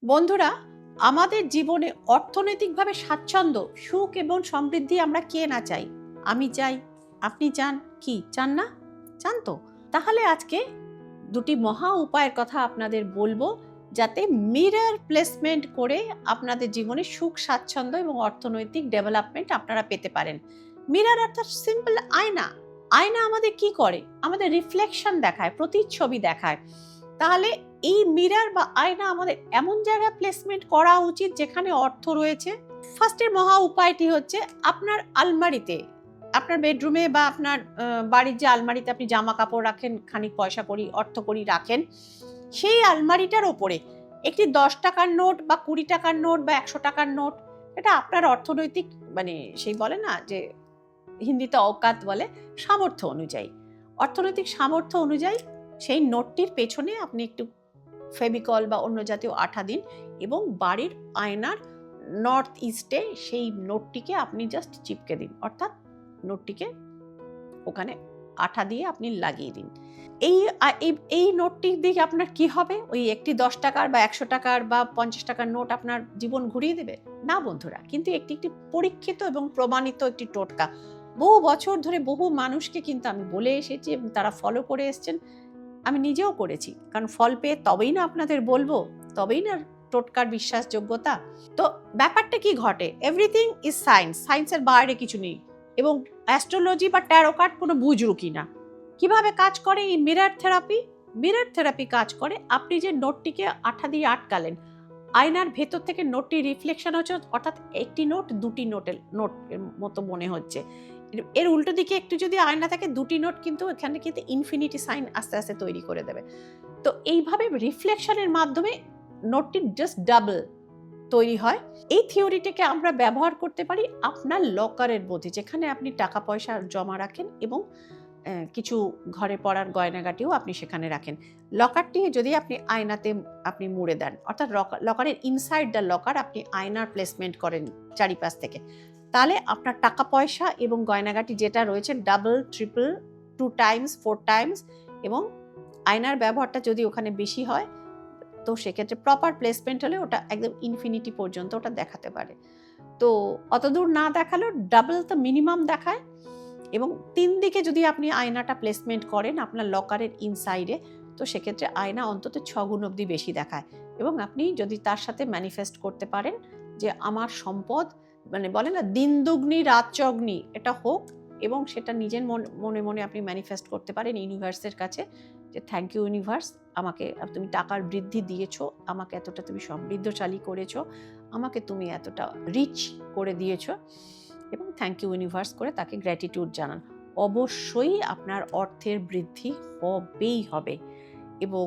বন্ধুরা, আমাদের জীবনে অর্থনৈতিকভাবে স্বাচ্ছন্দ্য, সুখ এবং সমৃদ্ধি আমরা কে না চাই? আমি চাই, আপনি চান, কি চান না? চান তো? তাহলে আজকে দুটি মহা উপায়ের কথা আপনাদের বলবো, যাতে মিরর প্লেসমেন্ট করে আপনাদের জীবনে সুখ, স্বাচ্ছন্দ্য এবং অর্থনৈতিক ডেভেলপমেন্ট আপনারা পেতে পারেন। মিরর অর্থাৎ সিম্পল আয়না। আয়না আমাদের কি করে? আমাদের রিফ্লেকশন দেখায়, প্রতিচ্ছবি দেখায়। তাহলে এই মিরর বা আয়না আমাদের এমন জায়গায় প্লেসমেন্ট করা উচিত যেখানে অর্থ রয়েছে। ফার্স্টের মহা উপায়টি হচ্ছে আপনার আলমারিতে, আপনার বেডরুমে বা আপনার বাড়ির যে আলমারিতে আপনি জামা কাপড় রাখেন, খানিক পয়সা করি, অর্থ করি রাখেন, সেই আলমারিটার ওপরে একটি 10 টাকার নোট বা 20 টাকার নোট বা 100 টাকার নোট, এটা আপনার অর্থনৈতিক মানে সেই বলে না যে হিন্দিতে অকাত বলে, সামর্থ্য অনুযায়ী, অর্থনৈতিক সামর্থ্য অনুযায়ী সেই নোটটির পেছনে আপনি একটু ফেভিকল বা অন্য জাতীয় আঠা দিন এবং বাড়ির আয়নার নর্থ ইস্টে সেই নোটটিকে আপনি জাস্ট চিপকে দিন, অর্থাৎ নোটটিকে ওখানে আঠা দিয়ে আপনি লাগিয়ে দিন। এই এই নোটটির দিকে আপনার কি হবে? ওই একটি 10 টাকার বা 100 টাকার বা 50 টাকার নোট আপনার জীবন ঘুরিয়ে দেবে? না বন্ধুরা, কিন্তু একটি পরীক্ষিত এবং প্রমাণিত একটি টোটকা। বহু বছর ধরে বহু মানুষকে কিন্তু আমি বলে এসেছি এবং তারা ফলো করে এসছেন। আমি নিজেও করেছি, কারণ ফল পেয়ে তবেই না আপনাদের বলবো, তবেই না টোটকার বিশ্বাসযোগ্যতা। তো ব্যাপারটা কি ঘটে? এভরিথিং ইজ সায়েন্স, সায়েন্সের বাইরে কিছু নেই এবং অ্যাস্ট্রোলজি বা ট্যারো কার্ড কোনো বুজরুকি না। কিভাবে কাজ করে এই মিরর থেরাপি? মিরর থেরাপি কাজ করে, আপনি যে নোটটিকে আঠা দিয়ে আটকালেন, আয়নার ভেতর থেকে নোটটি রিফ্লেকশন হচ্ছে, অর্থাৎ একটি নোট দুটি নোটের মতো মনে হচ্ছে। এর উল্টো দিকে একটু যদি আয়না থাকে, দুটি নোট কিন্তু এখানে কিন্তু ইনফিনিটি সাইন আস্তে আস্তে তৈরি করে দেবে। তো এইভাবে রিফ্লেকশনের মাধ্যমে নোটটি জাস্ট ডাবল তৈরি হয়। এই থিওরিটাকে আমরা ব্যবহার করতে পারি আপনার লকারের মধ্যে, যেখানে আপনি টাকা পয়সা জমা রাখেন এবং কিছু ঘরে পড়ার গয়নাগাটিও আপনি সেখানে রাখেন। লকারটি যদি আপনি আয়নাতে আপনি মুড়ে দেন, অর্থাৎ লকারের ইনসাইড দ্য লকার আপনি আয়নার প্লেসমেন্ট করেন চারিপাশ থেকে, তাহলে আপনার টাকা পয়সা এবং গয়নাগাটি যেটা রয়েছে ডাবল, ট্রিপল, 2 টাইমস, 4 টাইমস, এবং আয়নার ব্যবহারটা যদি ওখানে বেশি হয়, তো সেক্ষেত্রে প্রপার প্লেসমেন্ট হলে ওটা একদম ইনফিনিটি পর্যন্ত ওটা দেখাতে পারে। তো অতদূর না দেখালেও ডাবল তো মিনিমাম দেখায়। এবং 3 দিকে যদি আপনি আয়নাটা প্লেসমেন্ট করেন আপনার লকারের ইনসাইডে, তো সেক্ষেত্রে আয়না অন্তত 6 গুণ অবধি বেশি দেখায়। এবং আপনি যদি তার সাথে ম্যানিফেস্ট করতে পারেন যে আমার সম্পদ, মানে বলে না দিন দুগ্নি রাত চগ্নি, এটা হোক, এবং সেটা নিজের মনে মনে আপনি ম্যানিফেস্ট করতে পারেন ইউনিভার্সের কাছে যে থ্যাংক ইউ ইউনিভার্স, আমাকে তুমি টাকার বৃদ্ধি দিয়েছো, আমাকে এতটা তুমি সমৃদ্ধশালী করেছো, আমাকে তুমি এতটা রিচ করে দিয়েছো, এবং থ্যাংক ইউ ইউনিভার্স করে তাকে গ্র্যাটিটিউড জানান। অবশ্যই আপনার অর্থের বৃদ্ধি হবেই হবে। এবং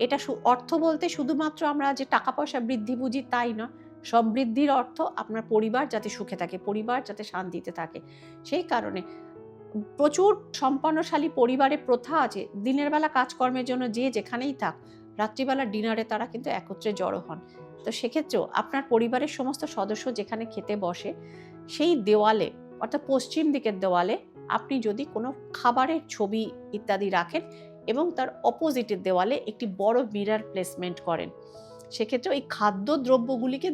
এটা অর্থ বলতে শুধুমাত্র আমরা যে টাকা পয়সা বৃদ্ধি বুঝি তাই নয়। সমৃদ্ধির অর্থ আপনার পরিবার যাতে সুখে থাকে, পরিবার যাতে শান্তিতে থাকে। সেই কারণে প্রচুর সম্পন্নশালী পরিবারে প্রথা আছে, দিনের বেলা কাজকর্মের জন্য যে যেখানেই থাক, রাত্রিবেলা ডিনারে তারা কিন্তু একত্রে জড়ো হন। তো সেক্ষেত্রেও আপনার পরিবারের সমস্ত সদস্য যেখানে খেতে বসে, সেই দেওয়ালে, অর্থাৎ পশ্চিম দিকের দেওয়ালে আপনি যদি কোনো খাবারের ছবি ইত্যাদি রাখেন এবং তার অপোজিটের দেওয়ালে একটি বড় মিরর প্লেসমেন্ট করেন, সেক্ষেত্রে ওই খাদ্যদ্রব্যগুলিকে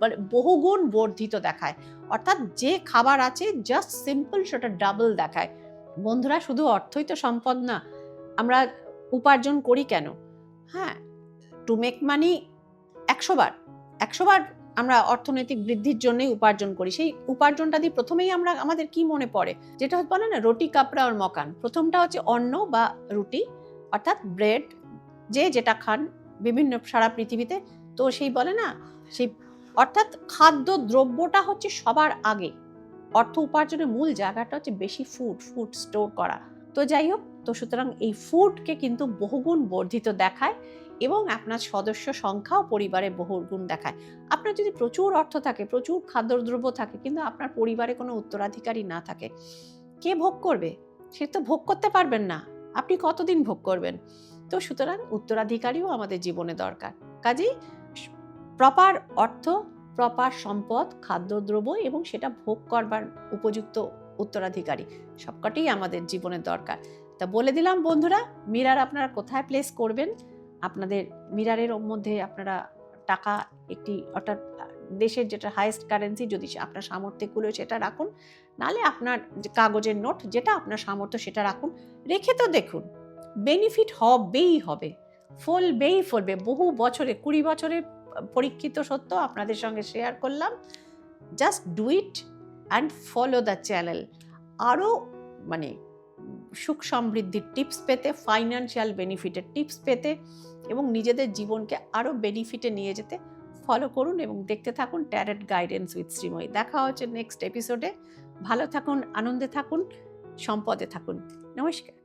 মানে বহুগুণ বর্ধিত দেখায়। অর্থাৎ যে খাবার আছে জাস্ট সিম্পল সেটা ডাবল দেখায়। বন্ধুরা, শুধু অর্থই তো সম্পদ না। আমরা উপার্জন করি কেন? হ্যাঁ, টু মেক মানি 100 বার, 100 বার আমরা অর্থনৈতিক বৃদ্ধির জন্যই উপার্জন করি। সেই উপার্জনটা দিয়ে প্রথমেই আমাদের কি মনে পড়ে? যেটা বলে না রুটি কাপড়া আর মকান। প্রথমটা হচ্ছে অন্ন বা রুটি, অর্থাৎ ব্রেড, যে যেটা খান বিভিন্ন সারা পৃথিবীতে। তো সেই বলে না সেই, অর্থাৎ খাদ্য দ্রব্যটা হচ্ছে সবার আগে। অর্থ উপার্জনের মূল জায়গাটা হচ্ছে বেশি ফুড স্টোর করা। তো যাই হোক, তো সুতরাং এই ফুডকে কিন্তু বহুগুণ বর্ধিত দেখায় এবং আপনার সদস্য সংখ্যাও পরিবারে বহুগুণ দেখায়। আপনার যদি প্রচুর অর্থ থাকে, প্রচুর খাদ্যদ্রব্য থাকে, কিন্তু আপনার পরিবারে কোনো উত্তরাধিকারী না থাকে, কে ভোগ করবে? সে তো ভোগ করতে পারবেন না। আপনি কতদিন ভোগ করবেন? তো সুতরাং উত্তরাধিকারীও আমাদের জীবনে দরকার। কাজেই প্রপার অর্থ, প্রপার সম্পদ, খাদ্যদ্রব্য এবং সেটা ভোগ করবার উপযুক্ত উত্তরাধিকারী সবকটাই আমাদের জীবনের দরকার। তা বলে দিলাম বন্ধুরা, মিরর আপনারা কোথায় প্লেস করবেন? আপনাদের মিররের মধ্যে আপনারা টাকা একটি অর্থাৎ দেশের যেটা হাইয়েস্ট কারেন্সি, যদি আপনার সামর্থ্যে কুলোয় সেটা রাখুন, নালে আপনার কাগজের নোট যেটা আপনার সামর্থ্য সেটা রাখুন। রেখে তো দেখুন, বেনিফিট হবেই হবে, ফলবে। বহু বছরে, 20 বছরের পরীক্ষিত সত্য আপনাদের সঙ্গে শেয়ার করলাম। Just do it and follow the channel. আরও মানে সুখ সমৃদ্ধির টিপস পেতে, ফাইন্যান্সিয়াল বেনিফিটের টিপস পেতে এবং নিজেদের জীবনকে আরও বেনিফিটে নিয়ে যেতে ফলো করুন এবং দেখতে থাকুন ট্যারট গাইডেন্স উইথ শ্রীময়ী। দেখা হচ্ছে নেক্সট এপিসোডে। ভালো থাকুন, আনন্দে থাকুন, সম্পদে থাকুন। নমস্কার।